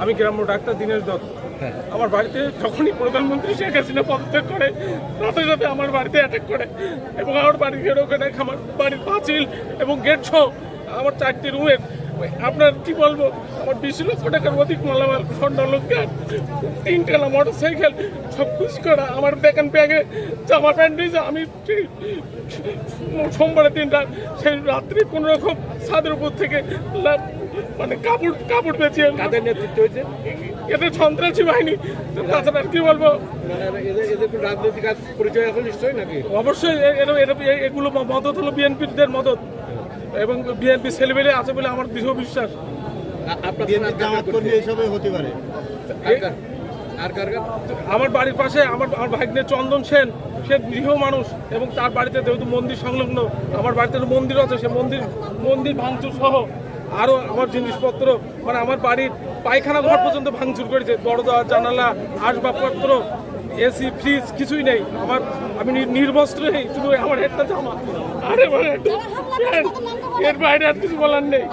আমি গ্রাম্য ডাক্তার দীনেশ দত্ত। আমার বাড়িতে যখনই প্রধানমন্ত্রী শেখ হাসিনা পদত্যাগ করে সাথে সাথে আমার বাড়িতে অ্যাটাক করে এবং আমার বাড়ির গেট ওখানে আমার বাড়ির পাঁচিল এবং গেট সহ আমার 4টি রুমের আপনার কি বলবো আমার 20 লক্ষ টাকার অধিক মালামাল স্বর্ণালঙ্কার 3টা মোটর সাইকেল সব খুশ করা আমার দেখেন ব্যাগে জামা প্যান্ট দিয়েছে। আমি সোমবারের দিনটা সেই রাত্রি কোনো রকম ছাদের উপর থেকে মানে কাপড় বেঁচে কাদের নেতৃত্ব হয়েছে? এটা সন্ত্রাসী বাহিনী। তাছাড়া কি বলবো এদের রাজনৈতিক পরিচয় এখন নিশ্চয়ই নাকি? অবশ্যই এগুলো মদত হলো বিএনপিদের মদত এবং বিএনপি ছেলেবেলে আছে বলে আমার দৃঢ় বিশ্বাস। আমার বাড়ির পাশে আমার ভাগ্নে চন্দন সেন, সে গৃহ মানুষ এবং তার বাড়িতে যেহেতু মন্দির সংলগ্ন, আমার বাড়িতে মন্দির আছে, সে মন্দির ভাঙচুর সহ আরও আমার জিনিসপত্র মানে আমার বাড়ির পায়খানা ঘর পর্যন্ত ভাঙচুর করেছে। দরজা জানালা আসবাবপত্র এসি ফ্রিজ কিছুই নেই। আমি নির্বস্ত্র নেই, শুধু আমার একটা জামা আরে এর বাইরে আর কিছু বলার নেই।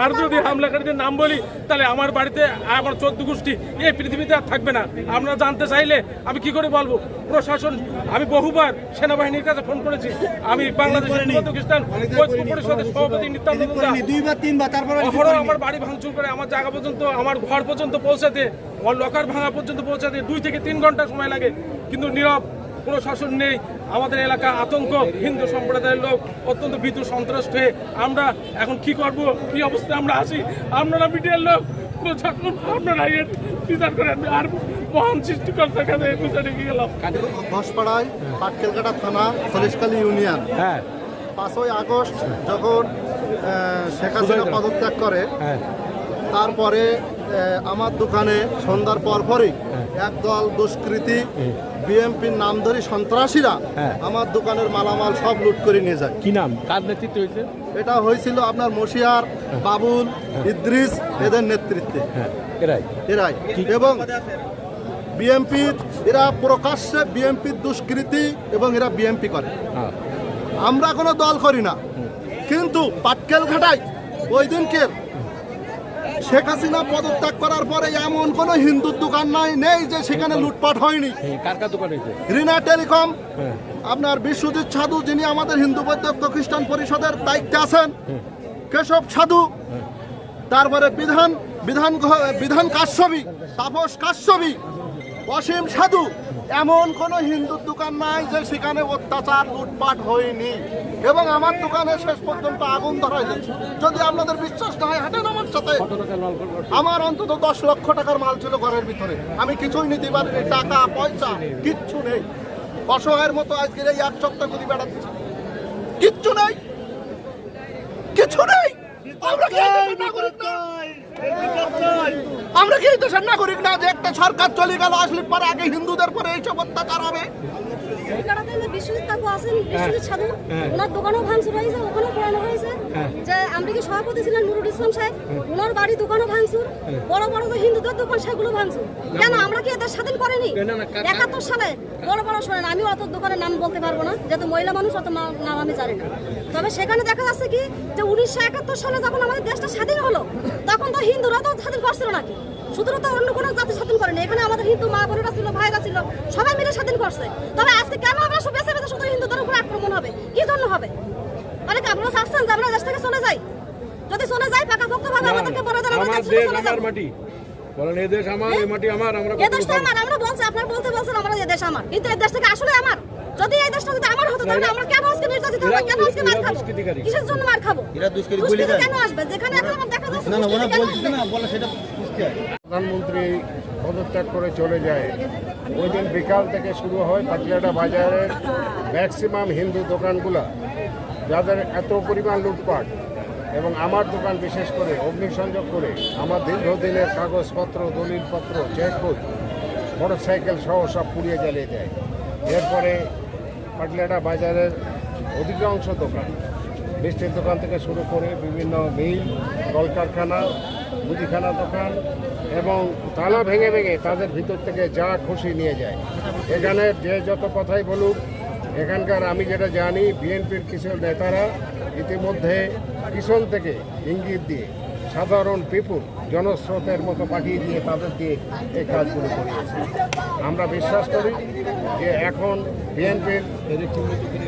আর যদি হামলাকারীদের নাম বলি তাহলে আমার বাড়িতে আমার 14 গোষ্ঠী এই পৃথিবীতে আর থাকবে না। আপনারা জানতে চাইলে আমি কি করে বলবো? প্রশাসন, আমি বহুবার সেনাবাহিনীর কাছে ফোন করেছি। আমি বাংলাদেশের হিন্দু খ্রিস্টান ঐক্য পরিষদের সভাপতি নিত্যান্ত অহরহ আমার বাড়ি ভাঙচুর করে আমার জায়গা পর্যন্ত, আমার ঘর পর্যন্ত পৌঁছাতে, আমার লকার ভাঙা পর্যন্ত পৌঁছাতে 2 থেকে 3 ঘন্টা সময় লাগে, কিন্তু নীরব, কোনো শাসন নেই। আমাদের এলাকা আতঙ্ক, হিন্দু সম্প্রদায়ের লোক অত্যন্ত ভীতু সন্ত্রস্ত হয়ে আমরা এখন কি করব, কি অবস্থায় আমরা আছি। আপনারা মিডিয়ার লোক প্রশাসন, আপনারা এর বিচার করেন। আর মহান সৃষ্টিকর্তার কাছে বিচারে গিয়ে গেলাম। ঘোষপাড়ায় পাটকেলকাটা থানা, সরিষখালী ইউনিয়ন। 5ই আগস্ট যখন শেখ হাসিনা পদত্যাগ করে, তারপরে আমার দোকানে সন্ধ্যার পরপরই একদল দুষ্কৃতী বিএমপির নামধারী সন্ত্রাসীরা আমার দোকানের মালামাল সব লুট করে নিয়ে যায়। কি নাম, কার নেতৃত্ব হয়েছে? এটা হয়েছিল আপনার মশিয়ার, বাবুল, ইদ্রিস, এদের নেতৃত্বে। এরাই এবং বিএমপির, এরা প্রকাশ্যে বিএমপির দুষ্কৃতি এবং এরা বিএমপি করে। আমরা কোনো দল করি না, কিন্তু পাটকেলঘাটায় ওই দিনকে শেখ হাসিনা পদত্যাগ করার পরে এমন কোন হিন্দুর দোকান নেই যে সেখানে লুটপাট হয়নি। রিনা টেলিকম, আপনার বিশ্বজিৎ সাধু, যিনি আমাদের হিন্দু বৈদ্য খ্রিস্টান পরিষদের দায়িত্বে আছেন, কেশব সাধু, তারপরে বিধান কাশ্যপী, তাপস কাশ্যপী, অসীম সাধু, এমন কোন হিন্দুর দোকান নাই যে সেখানে অত্যাচার লুটপাট হয়নি। এবং আমার দোকানে শেষ পর্যন্ত আগুন ধরাই দিচ্ছে। যদি আপনাদের বিশ্বাস না হয় হাঁটেন আমার সাথে। আমার অন্তত 10 লক্ষ টাকার মাল ছিল ঘরের ভিতরে, আমি কিছুই নিতে পারিনি, টাকা পয়সা কিচ্ছু নেই। অসহায়ের মতো আজকের এই 1 সপ্তাহ ঘুরে বেড়াচ্ছে, কিচ্ছু নেই, কিছু নেই। আমরা কি দেশের নাগরিক না যে একটা সরকার চলে গেল, আসলে পরে আগে হিন্দুদের পরে এইসব অত্যাচার হবে? ওনার দোকানও ভাঙচুর হয়েছে, ওখানেও পোড়ানো হয়েছে। যে আমরা কি সভাপতি ছিলেন নুরুল ইসলাম সাহেব, ওনার বাড়ি দোকানও ভাঙচুর, বড় বড় যে হিন্দুদের দোকান সেগুলো ভাঙচুর। কেন আমরা কি এদের স্বাধীন করিনি? 71 সালে বড় বড় শোনেন, আমি অত দোকানের নাম বলতে পারবো না, যেহেতু মহিলা মানুষ, অত নাম আমি জানি না। তবে সেখানে দেখা যাচ্ছে কি যে 1971 সালে যখন আমাদের দেশটা স্বাধীন হলো, তখন তো হিন্দুরা তো স্বাধীন করছিল নাকি? শুধু তো অন্য কোনো জাতি স্বাধীন করেনি, এখানে আমাদের হিন্দু মা বোনেরা ছিল, ভাইরা ছিল, সবাই মিলে স্বাধীন করছে। তবে আজকে কেন আমরা বেছে বেছে শুধু হিন্দুদের উপর আক্রমণ হবে? কি জন্য হবে? মানে কি আপনারা চাচ্ছেন যে আমরা দেশ থেকে চলে যাই? যদি চলে যাই পাকাপোক্তভাবে আমাদেরকে বলে দেন আমরা দেশ থেকে চলে যাব। বলেন এই দেশ আমার, এই মাটি আমার, আমরা এই দেশটা আমার। আমরা বলছি, আপনারা বলছেন আমরা এই দেশ আমার, কিন্তু এই দেশ থেকে আসলে আমার। যদি এই দেশটা যদি আমার হতো তাহলে আমরা কেন আজকে নির্যাতিত হবো, কেন আজকে মার খাবো? কিসের জন্য মার খাবো? এরা দুষ্কৃতী কেন আসবে যেখানে এখন আমার দেখা যাচ্ছে? না না, ওরা বলছে না, বলে সেটা বুঝতে হয়। প্রধানমন্ত্রী পদত্যাগ করে চলে যায়, ওই দিন বিকাল থেকে শুরু হয় পাটকেলঘাটা বাজারের ম্যাক্সিমাম হিন্দু দোকানগুলো, যাদের এত পরিমাণ লুটপাট, এবং আমার দোকান বিশেষ করে অগ্নিসংযোগ করে আমার দীর্ঘদিনের কাগজপত্র, দলিলপত্র, চেক বই, মোটর সাইকেল সহ সব পুড়িয়ে জ্বালিয়ে দেয়। এরপরে পাটকেলঘাটা বাজারের অধিকাংশ দোকান, মিষ্টির দোকান থেকে শুরু করে বিভিন্ন মিল, কলকারখানা, মুদিখানা দোকান, এবং তালা ভেঙে ভেঙে তাদের ভিতর থেকে যা খুশি নিয়ে যায়। এখানে যে যত কথাই বলুক, এখানকার আমি যেটা জানি, বিএনপির কিছু নেতারা ইতিমধ্যে পিছন থেকে ইঙ্গিত দিয়ে সাধারণ পিপুল জনস্রোতের মতো পাঠিয়ে দিয়ে তাদের দিয়ে এই কাজগুলো করিয়েছে। আমরা বিশ্বাস করি যে এখন বিএনপির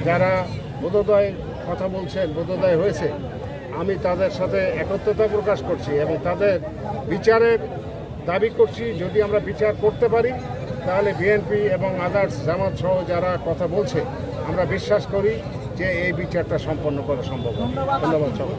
যারা বোধোদয় কথা বলছেন, বোধোদয় হয়েছে, আমি তাদের সাথে একত্রতা প্রকাশ করছি এবং তাদের বিচারের দাবি করছি। যদি আমরা বিচার করতে পারি তাহলে বিএনপি এবং আদার্স জামাত সহ যারা কথা বলছে, আমরা বিশ্বাস করি যে এই বিচারটা সম্পন্ন করা সম্ভব হবে। ধন্যবাদ সবাই।